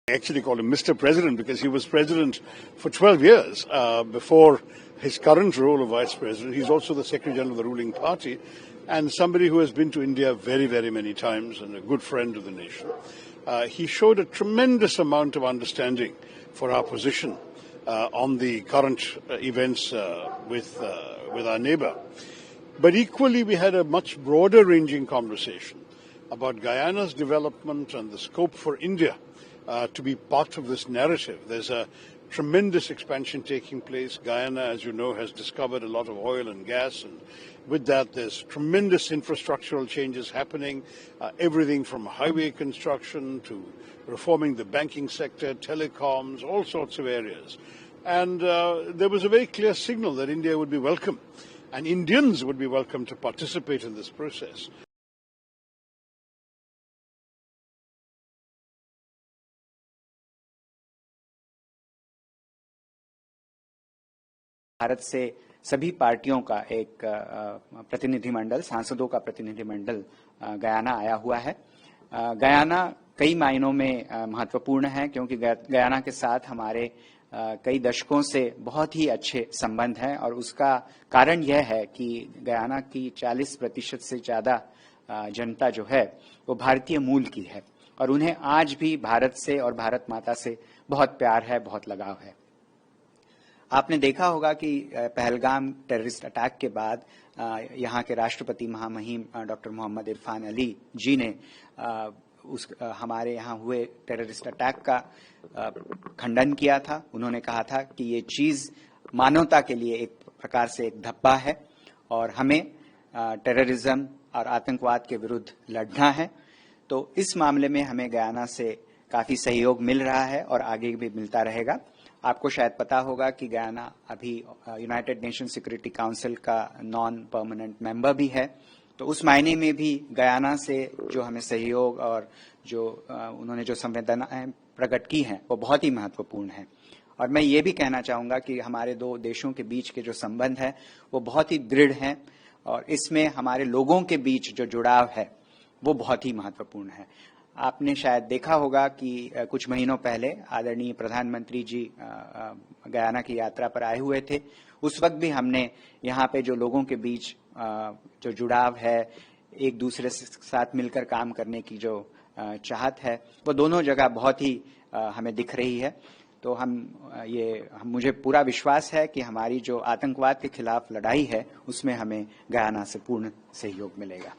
Actually called him Mr. President because he was president for 12 years before his current role of vice president. He's also the secretary general of the ruling party and somebody who has been to India very, very many times and a good friend of the nation. He showed a tremendous amount of understanding for our position on the current events with our neighbor. But equally, we had a much broader ranging conversation about Guyana's development and the scope for India to be part of this narrative. There's a tremendous expansion taking place. Guyana, as you know, has discovered a lot of oil and gas, and with that there's tremendous infrastructural changes happening, everything from highway construction to reforming the banking sector, telecoms, all sorts of areas. And there was a very clear signal that India would be welcome, and Indians would be welcome to participate in this process. Bharat से सभी पार्टियों का एक प्रतिनिधिमंडल, सांसदों का प्रतिनिधिमंडल Guyana आया हुआ है। गयाना कई मायनों में महत्वपूर्ण है क्योंकि गयाना के साथ हमारे कई दशकों से बहुत ही अच्छे संबंध हैं और उसका कारण यह है कि गयाना की 40% से ज्यादा जनता जो है वो भारतीय मूल की है और उन्हें आज भी भारत से और भारत माता से बहुत प्यार है, बहुत लगाव है। आपने देखा होगा कि पहलगाम टेररिस्ट अटैक के बाद यहाँ के राष्ट्रपति महामहिम डॉक्टर मोहम्मद इरफान अली जी ने हमारे यहाँ हुए टेररिस्ट अटैक का खंडन किया था। उन्होंने कहा था कि ये चीज मानवता के लिए एक प्रकार से एक धब्बा है और हमें टेररिज्म और आतंकवाद के विरुद्ध लड़ना है। तो इस मामले में हमें गयाना से काफी सहयोग मिल रहा है और आगे भी मिलता रहेगा। आपको शायद पता होगा कि गयाना अभी यूनाइटेड नेशन सिक्योरिटी काउंसिल का नॉन परमानेंट मेंबर भी है, तो उस मायने में भी गयाना से जो हमें सहयोग और जो उन्होंने जो संवेदनाएं प्रकट की हैं वो बहुत ही महत्वपूर्ण है। और मैं ये भी कहना चाहूंगा कि हमारे दो देशों के बीच के जो संबंध है वो बहुत ही दृढ़ हैं और इसमें हमारे लोगों के बीच जो जुड़ाव है वो बहुत ही महत्वपूर्ण है। आपने शायद देखा होगा कि कुछ महीनों पहले आदरणीय प्रधानमंत्री जी गयाना की यात्रा पर आए हुए थे। उस वक्त भी हमने यहाँ पे जो लोगों के बीच जो जुड़ाव है, एक दूसरे के साथ मिलकर काम करने की जो चाहत है वो दोनों जगह बहुत ही हमें दिख रही है। तो मुझे पूरा विश्वास है कि हमारी जो आतंकवाद के खिलाफ लड़ाई है उसमें हमें गयाना से पूर्ण सहयोग मिलेगा।